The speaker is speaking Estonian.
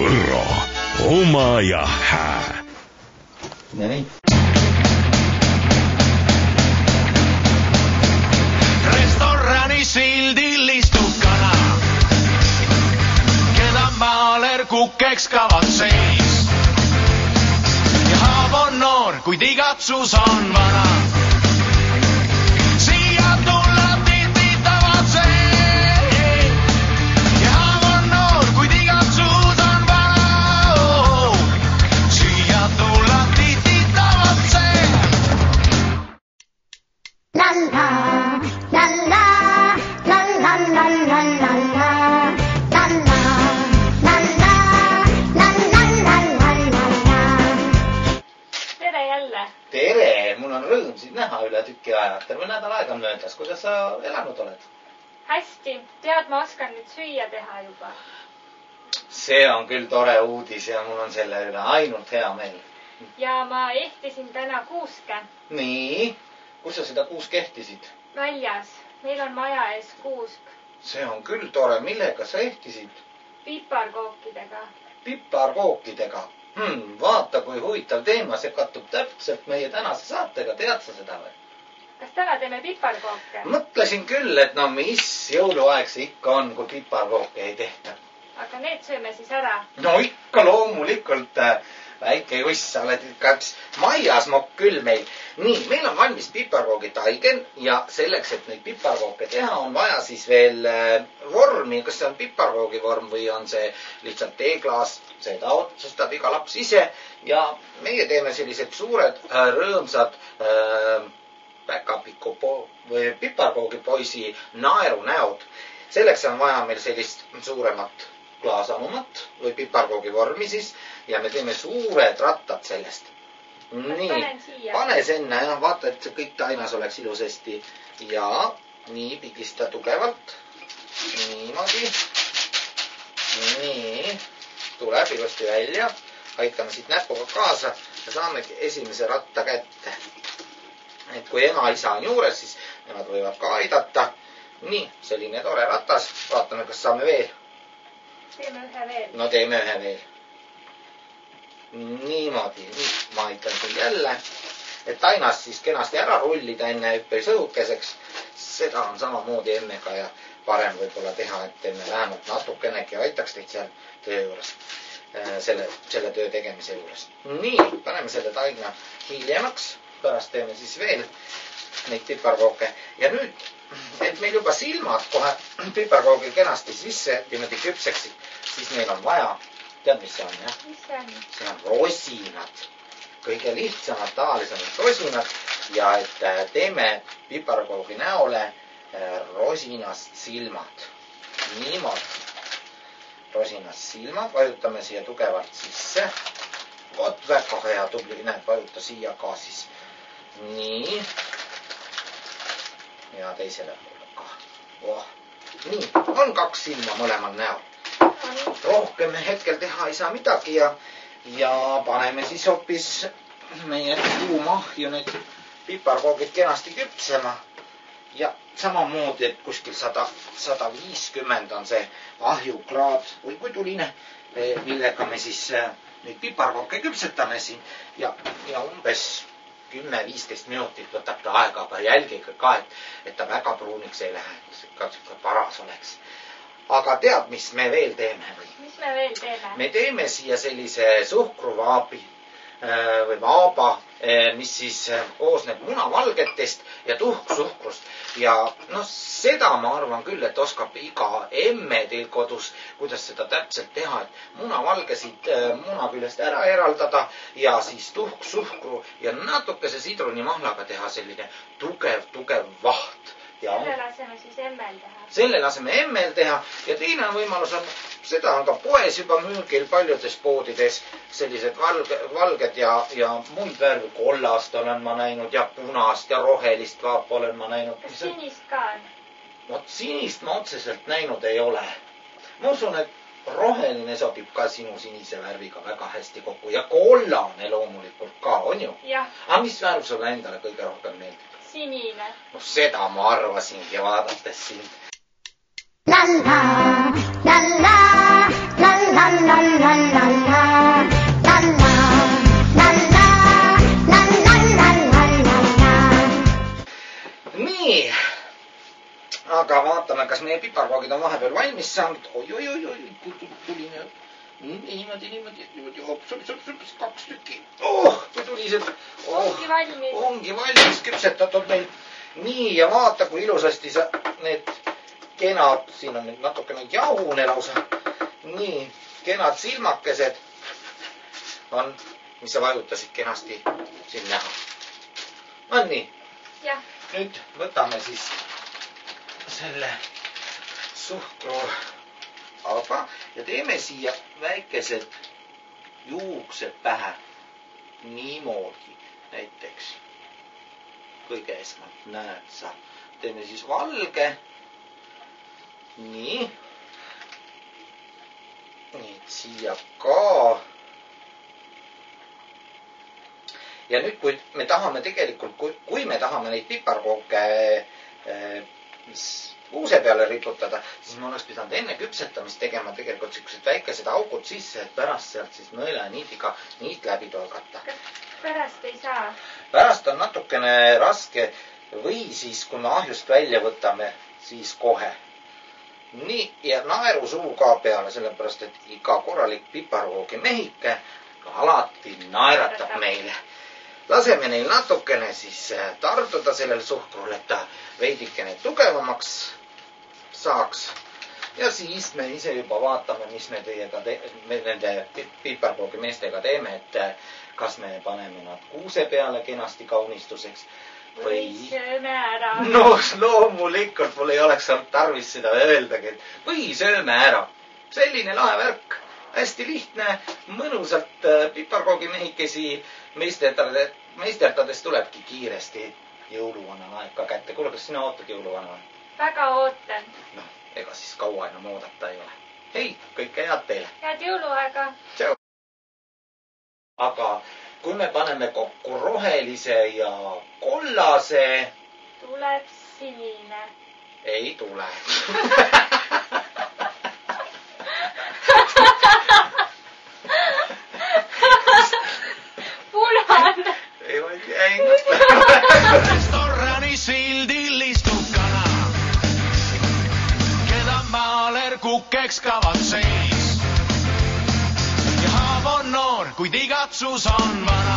Võro, oma ja hää. Näin. Restorani sildil istub kana, keda maaler kukkeks kavatseis. Ja haav on noor, kuid igatsus on vana. Siia tulla tihti tavatseis. Ja haav on noor, kuid igatsus on vana. Siia tulla tihti tavatseis. La la la la la la la la la la la. Tere jälle! Tere! Mul on rõõm sind näha üle tükki aja. Terve nädal aega on möödas. Kuidas sa elanud oled? Hästi. Tead, ma oskan nüüd süüa teha juba. See on küll tore uudis ja mul on selle üle ainult hea meel. Ja ma ehtisin täna kuuske. Nii, kus sa seda kuusk ehtisid? Väljas. Meil on maja ees kuusk. See on küll tore. Millega sa ehtisid? Piparkookidega. Piparkookidega. Vaata, kui huvitav teema. See kattub täpselt meie tänase saatega. Tead sa seda või? Kas täna teeme piparkooke? Mõtlesin küll, et no mis jõuluaeg see ikka on, kui piparkooke ei tehta. Aga need sööme siis ära. No ikka loomulikult. Väike juss, sa oled ikka üks maiasmokk küll meil. Nii, meil on valmis piparkoogitaigen ja selleks, et neid piparkooke teha, on vaja siis veel vormi. Kas see on piparkoogivorm või on see lihtsalt teeklaas? Seda otsustab iga laps ise. Ja meie teeme sellised suured, rõõmsad piparkoogipoisi naerunäod. Selleks on vaja meil sellist suuremat klaasanumat või piparkoogivormi siis ja me teeme suured rattad sellest. Nii, pane sinna ja vaata, et see kõik tainas oleks ilusasti ja nii pigista tugevalt. Niimoodi. Nii, tuleb ilusti välja. Aitame siit näpuga kaasa ja saamegi esimese ratta kätte. Et kui ema isa on juures, siis nemad võivad ka aidata. Nii, selline tore ratas. Vaatame, kas saame veel. Teeme ühe veel. No teeme ühe veel. Niimoodi. Nüüd ma aitan sul jälle. Et tainas siis kenasti ära rullida enne üpperi sõhukeseks. Seda on samamoodi emmega ja parem võib-olla teha, et emme vähemalt natukenegi aitaks teid seal töö juures. Selle töö tegemise juures. Nii, paneme selle taigna hiljemaks. Pärast teeme siis veel neid piparkooke. Ja nüüd, et meil juba silmad kohe piparkoogil kenasti sisse niimoodi küpseksid, siis meil on vaja, tead mis see on, jah? Mis see on? See on rosinad. Kõige lihtsamad, tavalisemad rosinad. Ja et teeme piparkoogi näole rosinast silmad. Niimoodi. Rosinast silmad. Vajutame siia tugevalt sisse. Vot väga hea, tubli. Näed, vajuta siia ka siis. Nii. Ja teisele poole ka. Oh. Nii, on 2 silma mõlemal näol. Rohkem hetkel teha ei saa midagi ja paneme siis hoopis meie kuumahju need piparkoogid kenasti küpsema. Ja samamoodi, et kuskil 150 on see ahjukraad või kui tuline, millega me siis nüüd piparkooke küpsetame siin ja umbes 10-15 minutit võtab ta aega, aga jälgige ka, et ta väga pruuniks ei lähe, et ka paras oleks. Aga tead, mis me veel teeme? Mis me veel teeme? Me teeme siia sellise suhkruvaabi või vaaba, mis siis koosneb munavalgetest ja tuhksuhkrust. Ja no seda ma arvan küll, et oskab iga emme teil kodus, kuidas seda täpselt teha, et munavalgesid muna küljest ära eraldada ja siis tuhksuhkru ja natukese sidrunimahlaga teha selline tugev vaht. Selle laseme siis emmel teha. Selle laseme emmel teha ja teine võimalus on, seda on ka poes juba müügil paljudes poodides sellised valged ja muid värvi. Kollast olen ma näinud ja punast ja rohelist vaapa olen ma näinud. Kas sinist ka on? Vot sinist ma otseselt näinud ei ole. Ma usun, et roheline sobib ka sinu sinise värviga väga hästi kokku ja kollane loomulikult ka, on ju? Jah. Aga mis värv sulle endale kõige rohkem meeldib? Sinine. No seda ma arvasingi vaadates sind. La la la la la la la la la. aga vaatame, kas meie piparkoogid on vahepeal valmis saanud. Oi, tuli niimoodi, kaks tükki. Kui tulised. Ongi valmis. Ongi valmis, küpsetatud meil. Nii, ja vaata, kui ilusasti sa need kenad, siin on nüüd natukene jahune lausa. Nii, kenad silmakesed on, mis sa vajutasid kenasti siin näha. On nii? Jah. Nüüd võtame siis selle suhkruaba ja teeme siia väikesed juuksed pähe. Niimoodi näiteks. Kõige esmalt näed sa. Teeme siis valge. Nii. Nii, siia ka. Ja nüüd, kui me tahame tegelikult, kui me tahame neid piparkooke kuuse peale riputada, siis me oleks pidanud enne küpsetamist tegema tegelikult sellised väikesed augud sisse, et pärast sealt siis nõela ja niitiga niit läbi tolgata. Pärast ei saa. Pärast on natukene raske või siis, kui me ahjust välja võtame, siis kohe. Nii, ja naerusuu ka peale, sellepärast, et iga korralik piparkoogi mehike alati naeratab meile. Laseme neil natukene siis tartuda sellel suhkrul, et ta veidikene tugevamaks saaks. Ja siis me ise juba vaatame, mis me nende piparkoogi meestega teeme, et kas me paneme nad kuuse peale kenasti kaunistuseks. Või sööme ära. No loomulikult mul ei oleks olnud tarvis seda öeldagi, et või sööme ära. Selline lahe värk. Hästi lihtne, mõnusalt piparkoogi mehikesi meistertades tulebki kiiresti jõuluvanal aeg ka kätte. Kuule, kas sina ootad jõuluvanal? Väga ootan. No, ega siis kaua enam oodata ei ole. Hei, kõike head teile. Head jõuluaega. Tšau. Aga kui me paneme kokku rohelise ja kollase... Tuleb sinine. Ei tule. Punane. Ei mõtle. Restorani sildil istub kana, keda maaler kukkeks kavatseis. Ja haav on noor, kuid igatsus on vana.